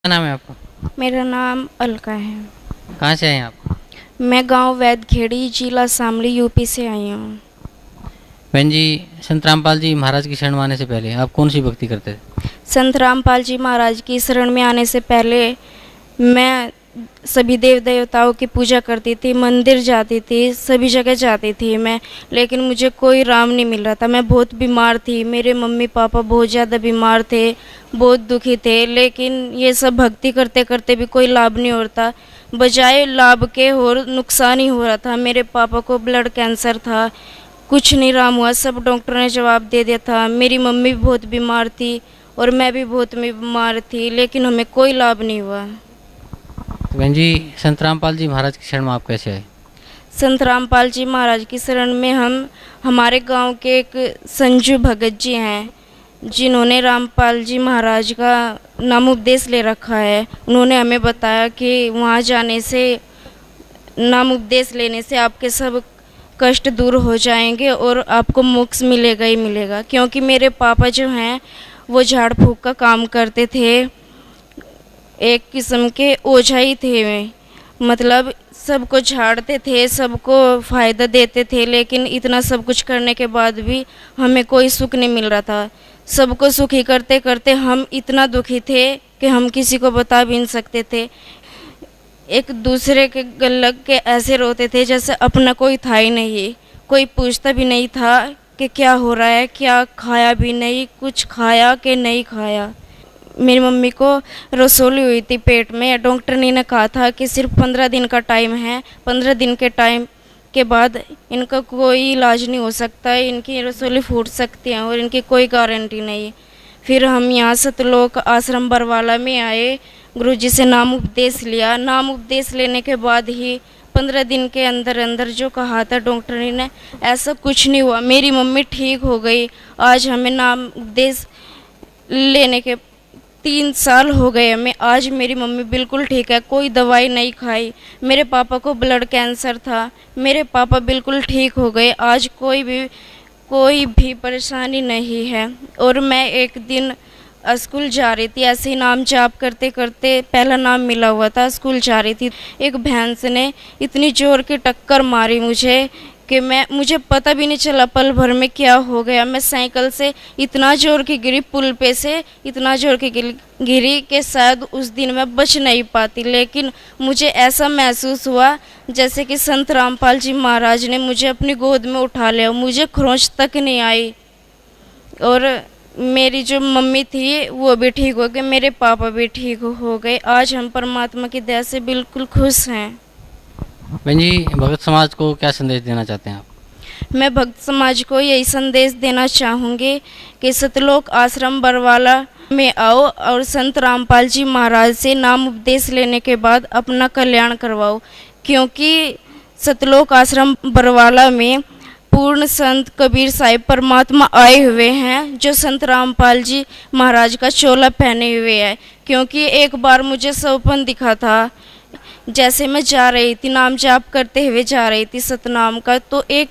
क्या नाम है आपका? मेरा नाम अलका है। कहाँ से हैं आप? मैं गांव वैदखेड़ी, जिला शामली, यूपी से आई हूँ। बहन जी, संत रामपाल जी महाराज की शरण में आने से पहले आप कौन सी भक्ति करते थे? संत रामपाल जी महाराज की शरण में आने से पहले मैं सभी देव देवताओं की पूजा करती थी, मंदिर जाती थी, सभी जगह जाती थी मैं। लेकिन मुझे कोई राम नहीं मिल रहा था। मैं बहुत बीमार थी, मेरे मम्मी पापा बहुत ज़्यादा बीमार थे, बहुत दुखी थे। लेकिन ये सब भक्ति करते करते भी कोई लाभ नहीं होता, बजाय लाभ के और नुकसान ही हो रहा था। मेरे पापा को ब्लड कैंसर था, कुछ नहीं राम हुआ, सब डॉक्टर ने जवाब दे दिया था। मेरी मम्मी भी बहुत बीमार थी और मैं भी बहुत बीमार थी, लेकिन हमें कोई लाभ नहीं हुआ। तो बहन जी, संत रामपाल जी महाराज की शरण में आप कैसे आए? संत रामपाल जी महाराज की शरण में हमारे गांव के एक संजू भगत जी हैं, जिन्होंने रामपाल जी महाराज का नाम उपदेश ले रखा है। उन्होंने हमें बताया कि वहाँ जाने से, नाम उपदेश लेने से आपके सब कष्ट दूर हो जाएंगे और आपको मोक्ष मिलेगा ही मिलेगा। क्योंकि मेरे पापा जो हैं वो झाड़ फूँक का काम करते थे, एक किस्म के ओझा ही थे वे। मतलब सबको झाड़ते थे, सबको फ़ायदा देते थे, लेकिन इतना सब कुछ करने के बाद भी हमें कोई सुख नहीं मिल रहा था। सबको सुखी करते करते हम इतना दुखी थे कि हम किसी को बता भी नहीं सकते थे। एक दूसरे के गल लग के ऐसे रोते थे जैसे अपना कोई था ही नहीं। कोई पूछता भी नहीं था कि क्या हो रहा है, क्या खाया भी नहीं, कुछ खाया कि नहीं खाया। मेरी मम्मी को रसोली हुई थी पेट में। डॉक्टर ने कहा था कि सिर्फ 15 दिन का टाइम है, 15 दिन के टाइम के बाद इनका कोई इलाज नहीं हो सकता है, इनकी रसोली फूट सकती है और इनकी कोई गारंटी नहीं। फिर हम यहाँ सतलोक आश्रम बरवाला में आए, गुरुजी से नाम उपदेश लिया। नाम उपदेश लेने के बाद ही 15 दिन के अंदर अंदर जो कहा था डॉक्टर ने, ऐसा कुछ नहीं हुआ। मेरी मम्मी ठीक हो गई। आज हमें नाम उपदेश लेने के 3 साल हो गए हमें। आज मेरी मम्मी बिल्कुल ठीक है, कोई दवाई नहीं खाई। मेरे पापा को ब्लड कैंसर था, मेरे पापा बिल्कुल ठीक हो गए। आज कोई भी परेशानी नहीं है। और मैं एक दिन स्कूल जा रही थी, ऐसे ही नाम जाप करते करते, पहला नाम मिला हुआ था, स्कूल जा रही थी। एक भैंस ने इतनी ज़ोर की टक्कर मारी मुझे कि मुझे पता भी नहीं चला पल भर में क्या हो गया। मैं साइकिल से इतना ज़ोर की गिरी, पुल पे से इतना ज़ोर की गिरी कि शायद उस दिन मैं बच नहीं पाती। लेकिन मुझे ऐसा महसूस हुआ जैसे कि संत रामपाल जी महाराज ने मुझे अपनी गोद में उठा लिया। मुझे खरोंच तक नहीं आई। और मेरी जो मम्मी थी वो भी ठीक हो गई, मेरे पापा भी ठीक हो गए। आज हम परमात्मा की दया से बिल्कुल खुश हैं। बहन जी, भगत समाज को क्या संदेश देना चाहते हैं आप? मैं भक्त समाज को यही संदेश देना चाहूँगी कि सतलोक आश्रम बरवाला में आओ और संत रामपाल जी महाराज से नाम उपदेश लेने के बाद अपना कल्याण करवाओ। क्योंकि सतलोक आश्रम बरवाला में पूर्ण संत कबीर साहिब परमात्मा आए हुए हैं, जो संत रामपाल जी महाराज का चोला पहने हुए है। क्योंकि एक बार मुझे सपन दिखा था, जैसे मैं जा रही थी, नाम जाप करते हुए जा रही थी सतनाम का, तो एक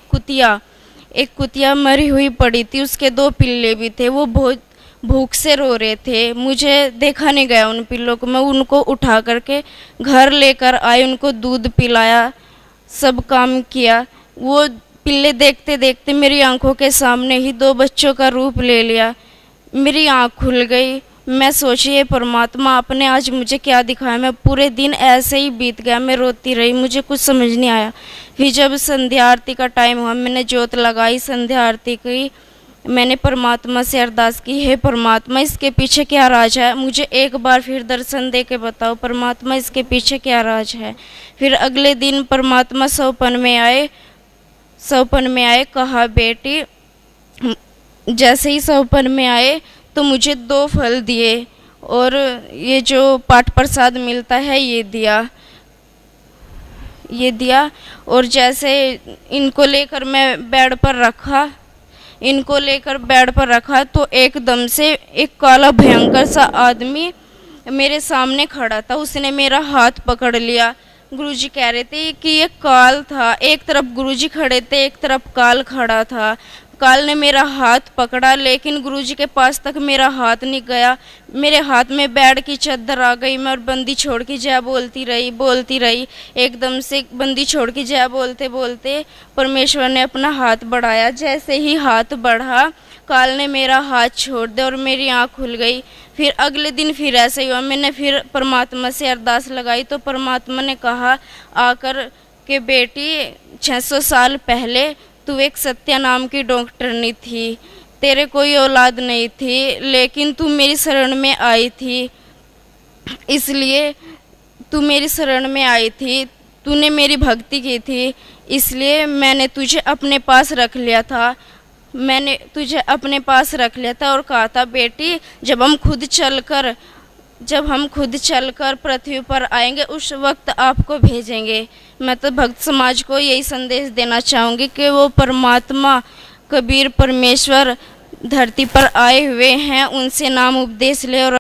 कुतिया मरी हुई पड़ी थी, उसके 2 पिल्ले भी थे। वो बहुत भूख से रो रहे थे। मुझे देखा नहीं गया उन पिल्लों को। मैं उनको उठा करके घर लेकर आई, उनको दूध पिलाया, सब काम किया। वो पिल्ले देखते देखते मेरी आंखों के सामने ही 2 बच्चों का रूप ले लिया। मेरी आँख खुल गई। मैं सोची, ये परमात्मा आपने आज मुझे क्या दिखाया। मैं पूरे दिन ऐसे ही बीत गया, मैं रोती रही, मुझे कुछ समझ नहीं आया। फिर जब संध्या आरती का टाइम हुआ, मैंने जोत लगाई, संध्या आरती की, मैंने परमात्मा से अरदास की, हे परमात्मा इसके पीछे क्या राज है, मुझे एक बार फिर दर्शन दे के बताओ परमात्मा, इसके पीछे क्या राज है। फिर अगले दिन परमात्मा सौपन में आए, कहा बेटी, जैसे ही सौपन में आए तो मुझे 2 फल दिए और ये जो पाठ प्रसाद मिलता है ये दिया। और जैसे इनको लेकर मैं बेड पर रखा तो एकदम से एक काला भयंकर सा आदमी मेरे सामने खड़ा था। उसने मेरा हाथ पकड़ लिया। गुरुजी कह रहे थे कि ये काल था। एक तरफ गुरुजी खड़े थे, एक तरफ काल खड़ा था। काल ने मेरा हाथ पकड़ा, लेकिन गुरुजी के पास तक मेरा हाथ नहीं गया। मेरे हाथ में बेड की चादर आ गई। मैं और बंदी छोड़ के जय बोलती रही। एकदम से बंदी छोड़ के जय बोलते बोलते परमेश्वर ने अपना हाथ बढ़ाया। जैसे ही हाथ बढ़ा, काल ने मेरा हाथ छोड़ दिया और मेरी आँख खुल गई। फिर अगले दिन फिर ऐसे ही हुआ। मैंने फिर परमात्मा से अरदास लगाई तो परमात्मा ने कहा आकर कि बेटी 600 साल पहले तू एक सत्या नाम की डॉक्टरनी थी, तेरे कोई औलाद नहीं थी, लेकिन तू मेरी शरण में आई थी, इसलिए तू मेरी शरण में आई थी, तूने मेरी भक्ति की थी, इसलिए मैंने तुझे अपने पास रख लिया था। मैंने तुझे अपने पास रख लिया था और कहा था बेटी जब हम खुद चलकर पृथ्वी पर आएंगे उस वक्त आपको भेजेंगे। मैं तो भक्त समाज को यही संदेश देना चाहूँगी कि वो परमात्मा कबीर परमेश्वर धरती पर आए हुए हैं, उनसे नाम उपदेश ले और